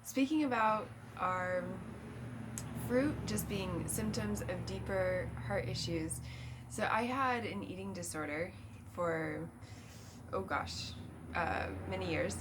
speaking about our fruit just being symptoms of deeper heart issues. So I had an eating disorder for, oh gosh, many years.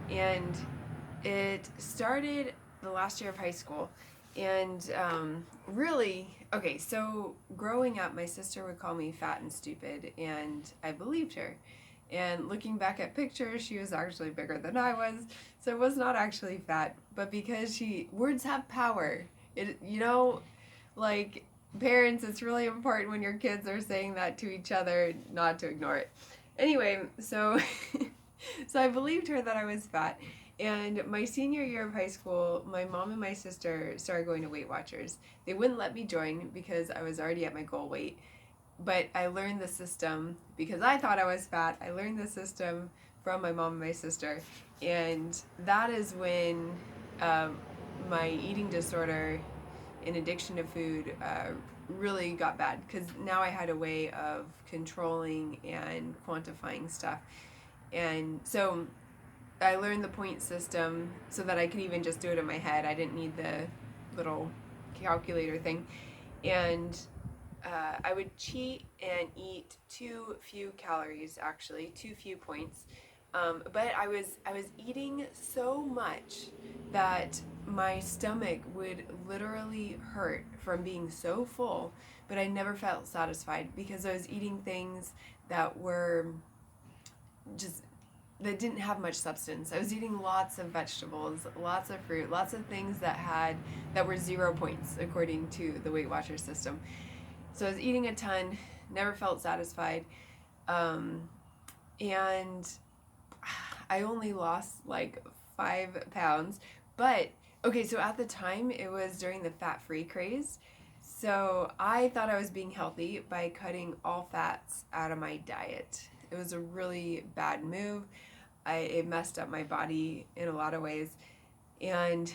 And it started the last year of high school. And really, okay, so growing up, my sister would call me fat and stupid, and I believed her. And looking back at pictures, she was actually bigger than I was, so I was not actually fat. But because words have power. It, like parents, it's really important when your kids are saying that to each other, not to ignore it. Anyway, so so I believed her that I was fat. And my senior year of high school, my mom and my sister started going to Weight Watchers. They wouldn't let me join because I was already at my goal weight. But I learned the system because I thought I was fat. I learned the system from my mom and my sister. And that is when um, my eating disorder and addiction to food really got bad because now I had a way of controlling and quantifying stuff. And so I learned the point system so that I could even just do it in my head. I didn't need the little calculator thing. And I would cheat and eat too few calories, actually, too few points. But I was eating so much that my stomach would literally hurt from being so full, but I never felt satisfied because I was eating things that were just that didn't have much substance. I was eating lots of vegetables, lots of fruit, lots of things that were 0 points according to the Weight Watchers system. So I was eating a ton, never felt satisfied, um, and I only lost like 5 pounds. But okay, so at the time it was during the fat-free craze. So I thought I was being healthy by cutting all fats out of my diet. It was a really bad move. It messed up my body in a lot of ways. And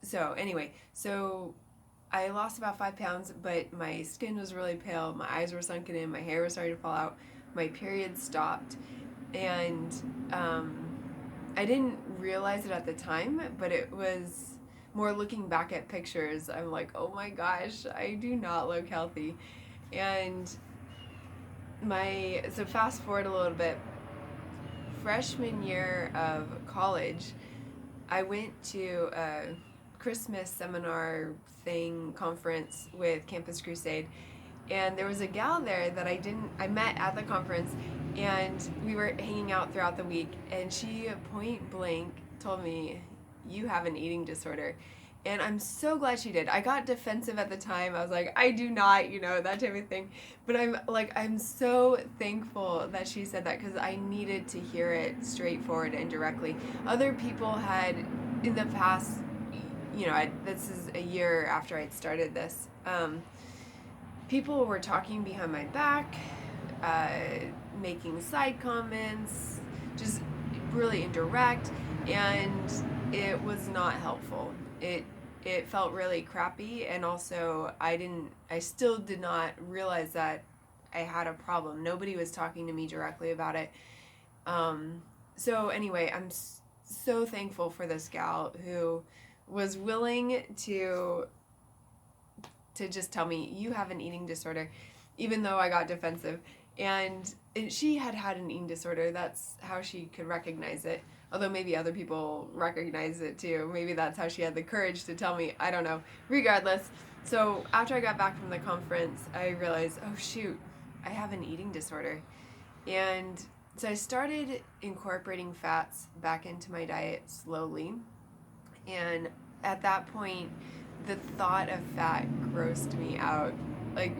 so anyway, so I lost about 5 pounds, but my skin was really pale. My eyes were sunken in. My hair was starting to fall out. My period stopped, and I didn't realize it at the time, but it was more looking back at pictures. I'm like, oh my gosh, I do not look healthy. And so fast forward a little bit. Freshman year of college, I went to a Christmas seminar thing conference with Campus Crusade, and there was a gal there that I met at the conference, and we were hanging out throughout the week, and she point blank told me, "You have an eating disorder." And I'm so glad she did. I got defensive at the time. I was like, I do not, that type of thing. But I'm so thankful that she said that because I needed to hear it straightforward and directly. Other people had in the past, this is a year after I'd started this. People were talking behind my back, uh, making side comments, just really indirect, and it was not helpful. It felt really crappy, and also I still did not realize that I had a problem. Nobody was talking to me directly about it. So anyway, I'm so thankful for this gal who was willing to just tell me, you have an eating disorder, even though I got defensive. And she had had an eating disorder. That's how she could recognize it. Although maybe other people recognize it too. Maybe that's how she had the courage to tell me. I don't know. Regardless, so after I got back from the conference, I realized, oh shoot, I have an eating disorder. And so I started incorporating fats back into my diet slowly. And at that point, the thought of fat grossed me out, like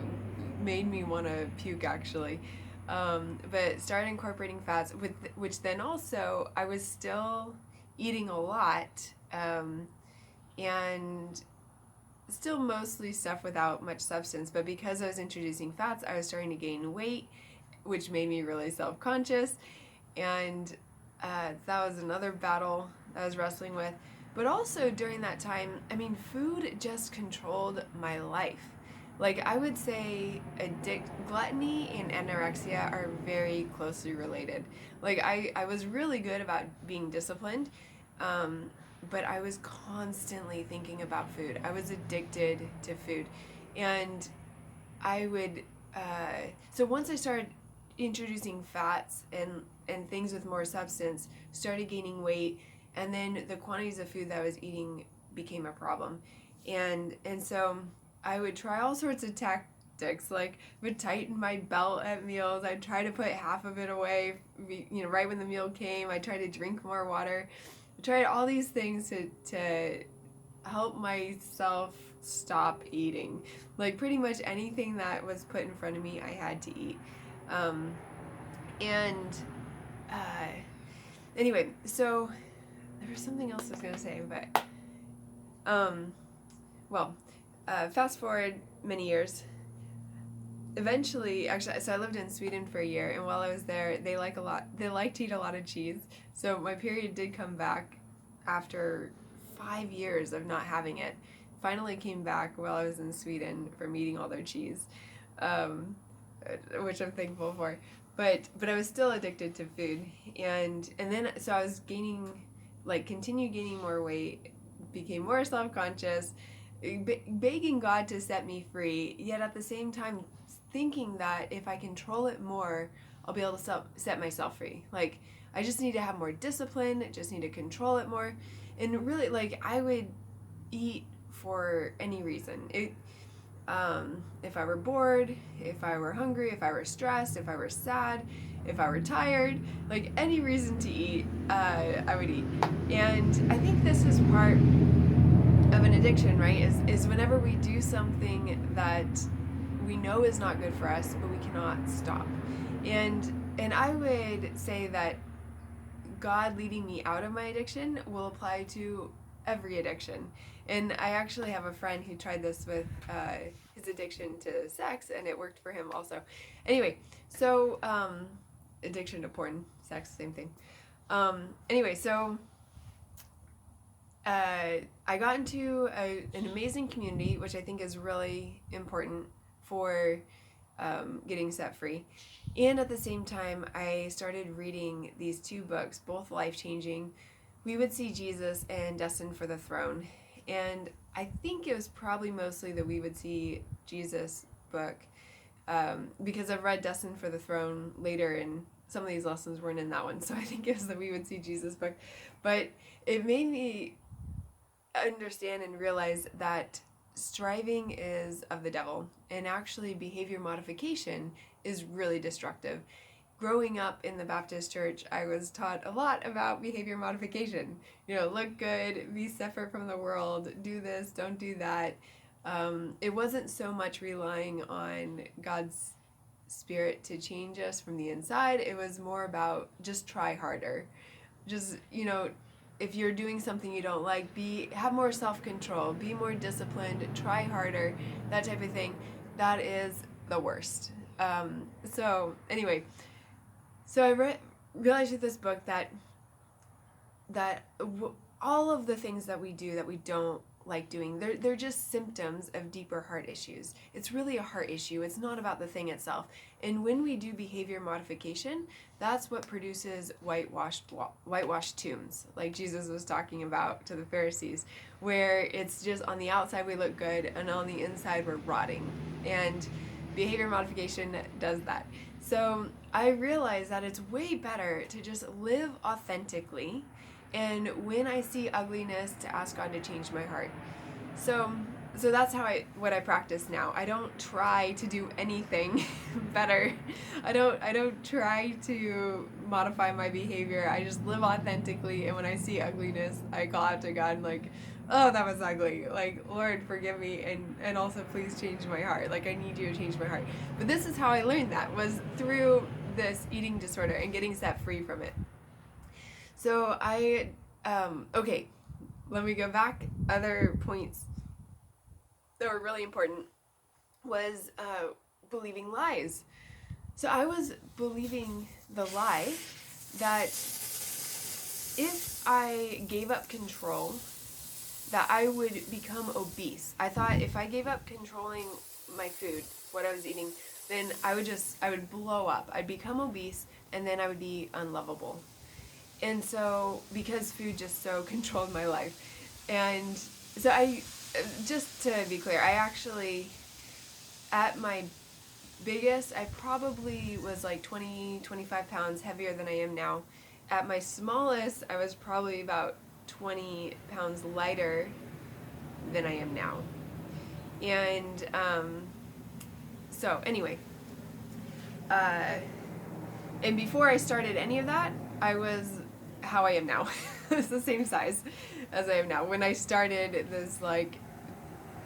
made me want to puke actually. But started incorporating fats, which then also I was still eating a lot, and still mostly stuff without much substance. But because I was introducing fats, I was starting to gain weight, which made me really self-conscious. And that was another battle I was wrestling with. But also during that time, I mean, food just controlled my life. Like I would say, gluttony and anorexia are very closely related. Like I was really good about being disciplined, um, but I was constantly thinking about food. I was addicted to food. And I would, so once I started introducing fats and things with more substance, started gaining weight, and then the quantities of food that I was eating became a problem. And so I would try all sorts of tactics, like would tighten my belt at meals. I'd try to put half of it away, right when the meal came. I'd try to drink more water. I tried all these things to help myself stop eating. Like pretty much anything that was put in front of me, I had to eat. Um, and uh, anyway, so there was something else I was gonna say, but um, well, fast forward many years. Eventually, actually, so I lived in Sweden for a year, and while I was there, they like to eat a lot of cheese. So my period did come back after 5 years of not having it. Finally came back while I was in Sweden from eating all their cheese, um, which I'm thankful for. But I was still addicted to food, and then so I was continued gaining more weight, became more self-conscious, begging God to set me free, yet at the same time thinking that if I control it more, I'll be able to set myself free. Like, I just need to have more discipline, just need to control it more. And really, like, I would eat for any reason. If I were bored, if I were hungry, if I were stressed, if I were sad, if I were tired, like any reason to eat, I would eat. And I think this is part of an addiction, right? Is whenever we do something that we know is not good for us, but we cannot stop. And I would say that God leading me out of my addiction will apply to every addiction. And I actually have a friend who tried this with his addiction to sex, and it worked for him also. Anyway, so addiction to porn, sex, same thing. Anyway, so I got into an amazing community, which I think is really important for getting set free. And at the same time, I started reading these two books, both life-changing. We Would See Jesus and Destined for the Throne. And I think it was probably mostly the We Would See Jesus book, because I've read Destined for the Throne later, and some of these lessons weren't in that one, so I think it was the We Would See Jesus book. But it made me understand and realize that striving is of the devil, and actually behavior modification is really destructive. Growing up in the Baptist church, I was taught a lot about behavior modification. Look good, be separate from the world, do this, don't do that. It wasn't so much relying on God's Spirit to change us from the inside. It was more about just try harder. Just, if you're doing something you don't like, have more self-control, be more disciplined, try harder, that type of thing. That is the worst. So anyway, so I realized with this book that all of the things that we do that we don't like doing, they're just symptoms of deeper heart issues. It's really a heart issue. It's not about the thing itself. And when we do behavior modification, that's what produces whitewashed tombs, like Jesus was talking about to the Pharisees, where it's just on the outside we look good and on the inside we're rotting. And behavior modification does that. So I realized that it's way better to just live authentically, and when I see ugliness, to ask God to change my heart. So that's what I practice now. I don't try to do anything better. I don't try to modify my behavior. I just live authentically, and when I see ugliness, I call out to God, like, oh, that was ugly. Like, Lord, forgive me, and also please change my heart. Like, I need you to change my heart. But this is how I learned that, was through this eating disorder and getting set free from it. So okay, let me go back. Other points that were really important was believing lies. So I was believing the lie that if I gave up control, that I would become obese. I thought if I gave up controlling my food, what I was eating, then I would blow up. I'd become obese, and then I would be unlovable. And so, because food just so controlled my life. And so just to be clear, I actually, at my biggest, I probably was like 20, 25 pounds heavier than I am now. At my smallest, I was probably about 20 pounds lighter than I am now. And so, anyway, and before I started any of that, I was how I am now. It's the same size as I am now. When I started this, like,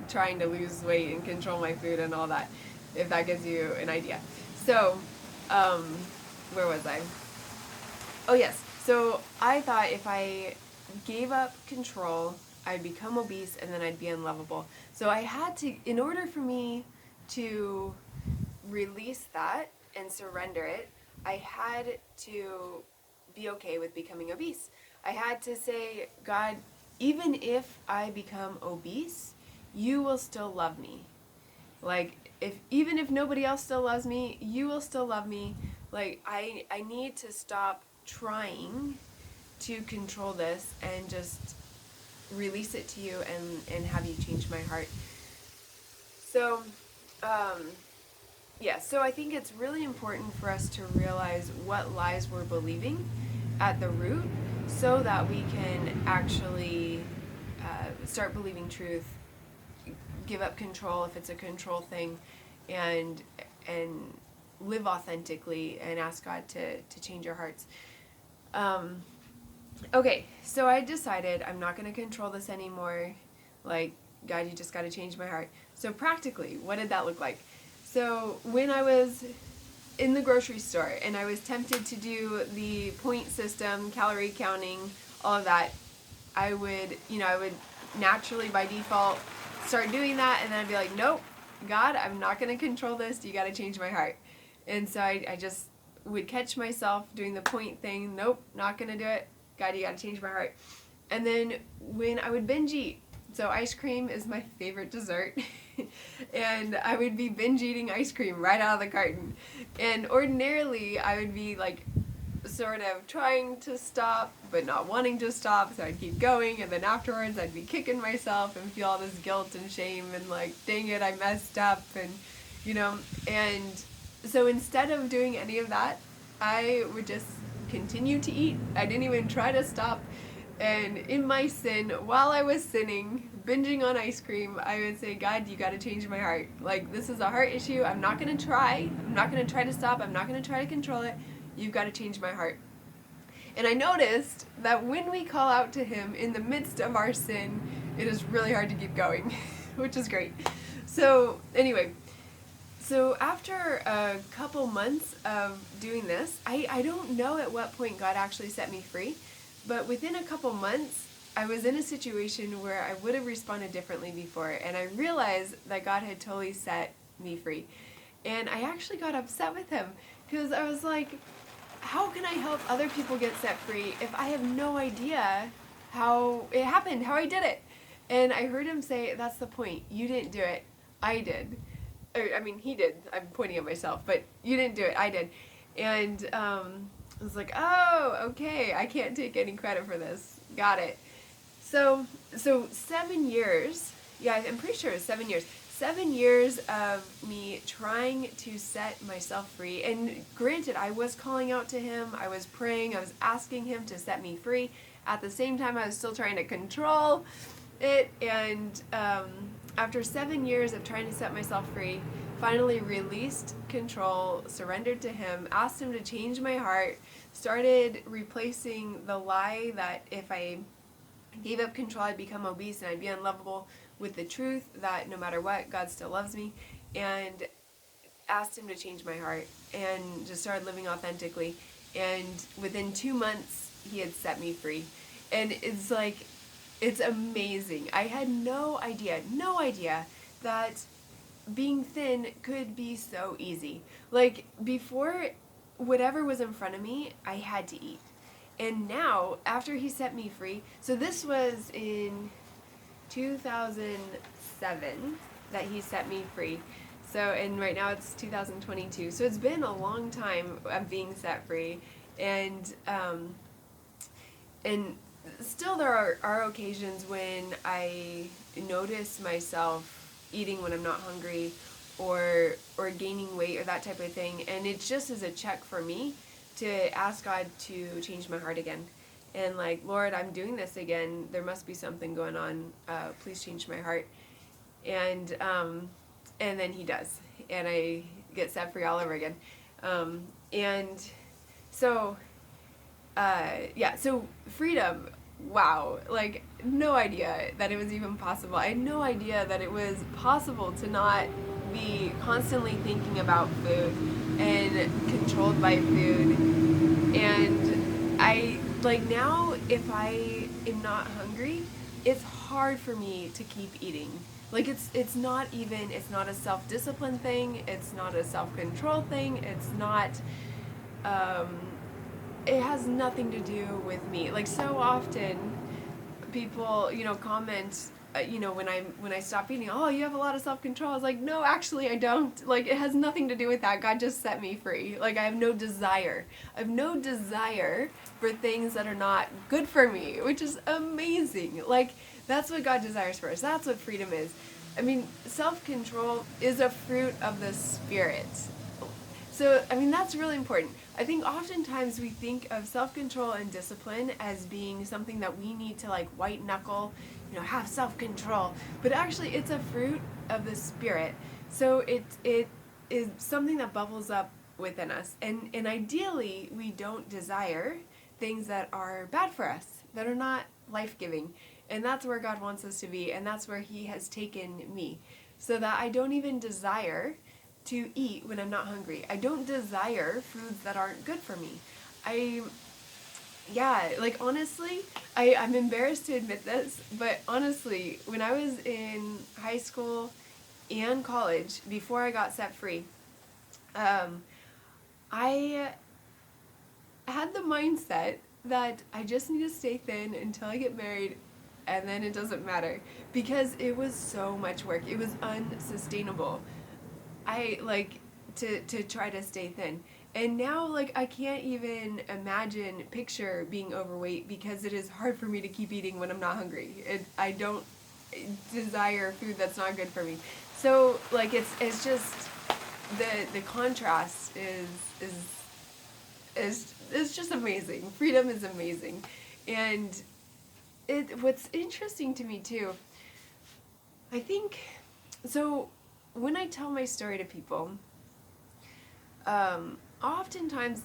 trying to lose weight and control my food and all that, if that gives you an idea. So, where was I? Oh, yes. So I thought if I gave up control, I'd become obese and then I'd be unlovable. So I had to, in order for me to release that and surrender it, I had to be okay with becoming obese. I had to say, God, even if I become obese, you will still love me. Like, even if nobody else still loves me, you will still love me. Like, I need to stop trying to control this and just release it to you and have you change my heart. So, yeah, so I think it's really important for us to realize what lies we're believing at the root so that we can actually start believing truth, give up control if it's a control thing, and live authentically and ask God to change our hearts. Okay, so I decided I'm not going to control this anymore. Like, God, you just got to change my heart. So practically, what did that look like? So when I was in the grocery store and I was tempted to do the point system, calorie counting, all of that, I would naturally by default start doing that, and then I'd be like, nope, God, I'm not going to control this. You got to change my heart. And so I just would catch myself doing the point thing. Nope, not going to do it. God, you got to change my heart. And then when I would binge eat, so ice cream is my favorite dessert, and I would be binge eating ice cream right out of the carton. And ordinarily, I would be like sort of trying to stop, but not wanting to stop, so I'd keep going, and then afterwards I'd be kicking myself and feel all this guilt and shame and like, dang it, I messed up, and and so instead of doing any of that, I would just continue to eat. I didn't even try to stop. And in my sin, while I was sinning, binging on ice cream, I would say, God, you got to change my heart. Like, this is a heart issue. I'm not going to try. I'm not going to try to stop. I'm not going to try to control it. You've got to change my heart. And I noticed that when we call out to Him in the midst of our sin, it is really hard to keep going, which is great. So, anyway, so after a couple months of doing this, I don't know at what point God actually set me free, but within a couple months, I was in a situation where I would have responded differently before, and I realized that God had totally set me free. And I actually got upset with Him, because I was like, how can I help other people get set free if I have no idea how it happened, how I did it? And I heard Him say, that's the point. You didn't do it. I did. I mean, He did. I'm pointing at myself, but you didn't do it. I did. And I was like, oh, okay. I can't take any credit for this. Got it. So 7 years. Yeah, I'm pretty sure it's 7 years. 7 years of me trying to set myself free. And granted, I was calling out to Him. I was praying. I was asking Him to set me free. At the same time, I was still trying to control it. And after 7 years of trying to set myself free, finally released control, surrendered to Him, asked Him to change my heart, started replacing the lie that if I gave up control, I'd become obese and I'd be unlovable, with the truth that no matter what, God still loves me, and asked Him to change my heart and just started living authentically. And within 2 months, He had set me free. And it's like, it's amazing. I had no idea that being thin could be so easy. Like, before, whatever was in front of me, I had to eat. And now, after He set me free, so this was in 2007 that He set me free. So, and right now it's 2022. So it's been a long time of being set free. And and still there are occasions when I notice myself eating when I'm not hungry, or gaining weight or that type of thing, and it just is a check for me to ask God to change my heart again. And like, Lord, I'm doing this again. There must be something going on. Please change my heart. And then He does, and I get set free all over again. And so, so freedom. Wow, like no idea that it was even possible. I had no idea that it was possible to not be constantly thinking about food and controlled by food. And I like now, if I am not hungry, it's hard for me to keep eating. Like it's not a self-discipline thing, it's not a self-control thing, it's not um it has nothing to do with me. Like so often people, comment, when I stop eating, oh, you have a lot of self-control. I was like, no, actually I don't. Like it has nothing to do with that. God just set me free. Like I have no desire. I have no desire for things that are not good for me, which is amazing. Like that's what God desires for us. That's what freedom is. I mean, self-control is a fruit of the Spirit. So, I mean, that's really important. I think oftentimes we think of self-control and discipline as being something that we need to like white knuckle, have self-control. But actually, it's a fruit of the Spirit. So it is something that bubbles up within us. And ideally, we don't desire things that are bad for us, that are not life-giving. And that's where God wants us to be, and that's where He has taken me. So that I don't even desire to eat when I'm not hungry. I don't desire foods that aren't good for me. Honestly, I'm embarrassed to admit this, but honestly, when I was in high school and college, before I got set free, I had the mindset that I just need to stay thin until I get married, and then it doesn't matter, because it was so much work. It was unsustainable. I like to try to stay thin. And now like I can't even picture being overweight, because it is hard for me to keep eating when I'm not hungry. I don't desire food that's not good for me. So like it's just the contrast is just amazing. Freedom is amazing. And what's interesting to me too, I think, so when I tell my story to people, oftentimes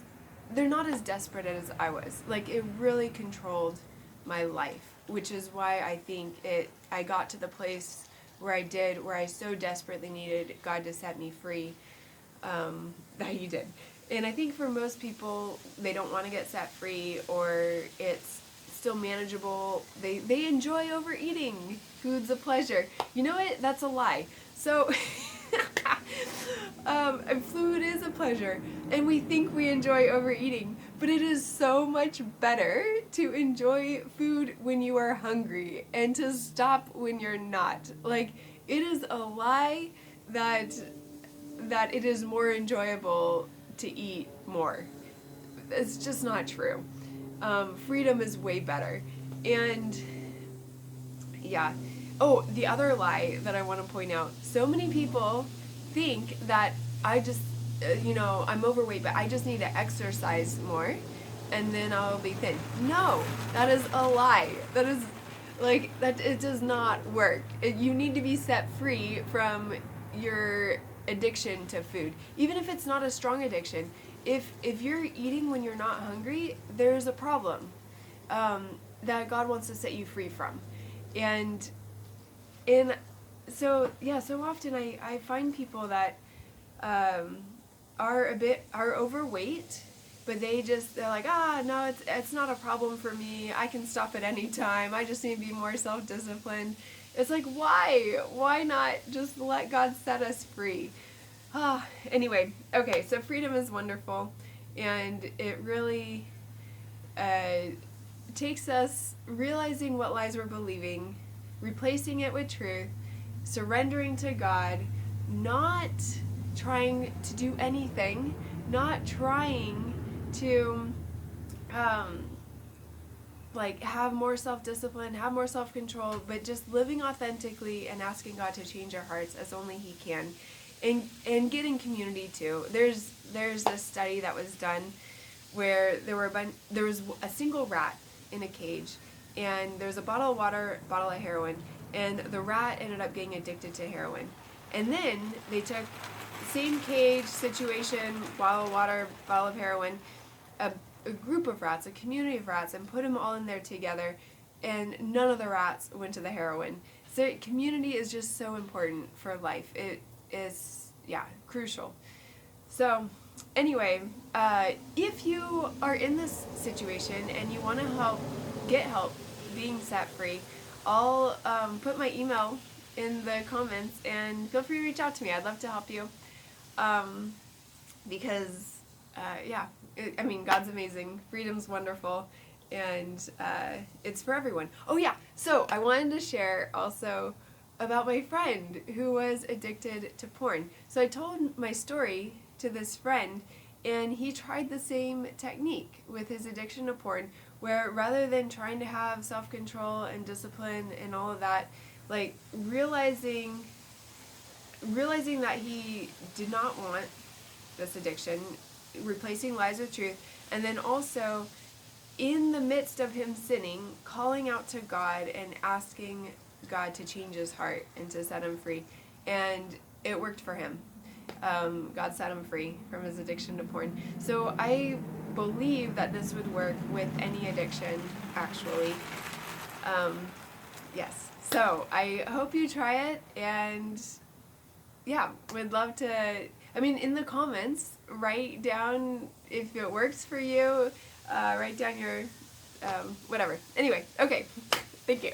they're not as desperate as I was. Like it really controlled my life, which is why I think I got to the place where I did, where I so desperately needed God to set me free, that He did. And I think for most people, they don't want to get set free, or it's still manageable. They enjoy overeating. Food's a pleasure. You know what? That's a lie. So, food is a pleasure, and we think we enjoy overeating, but it is so much better to enjoy food when you are hungry and to stop when you're not. Like, it is a lie that it is more enjoyable to eat more. It's just not true. Freedom is way better. And yeah. Oh, the other lie that I want to point out. So many people think that I just, I'm overweight, but I just need to exercise more and then I'll be thin. No, that is a lie. That is, that it does not work. You need to be set free from your addiction to food. Even if it's not a strong addiction. If you're eating when you're not hungry, there's a problem that God wants to set you free from. And so often I find people that are overweight, but they're like, no, it's not a problem for me. I can stop at any time. I just need to be more self-disciplined. It's like, why not just let God set us free? Anyway, okay, so freedom is wonderful, and it really takes us realizing what lies we're believing, replacing it with truth, surrendering to God, not trying to do anything, not trying to like have more self-discipline, have more self-control, but just living authentically and asking God to change our hearts as only He can. And get in community too. There's this study that was done where there was a single rat in a cage, and there was a bottle of water, bottle of heroin, and the rat ended up getting addicted to heroin. And then they took same cage situation, bottle of water, bottle of heroin, a group of rats, a community of rats, and put them all in there together, and none of the rats went to the heroin. So community is just so important for life. It is, yeah, crucial. So anyway, if you are in this situation and you want to get help being set free, I'll put my email in the comments, and feel free to reach out to me. I'd love to help you, because yeah, God's amazing, freedom's wonderful, and it's for everyone. Oh yeah, so I wanted to share also about my friend who was addicted to porn. So I told my story to this friend, and he tried the same technique with his addiction to porn, where rather than trying to have self-control and discipline and all of that, like realizing that he did not want this addiction, replacing lies with truth, and then also in the midst of him sinning, calling out to God and asking God to change his heart and to set him free. And it worked for him. God set him free from his addiction to porn. So I believe that this would work with any addiction, actually. Yes. So I hope you try it, and yeah, would love to, in the comments, write down if it works for you, write down your, whatever. Anyway, okay. Thank you.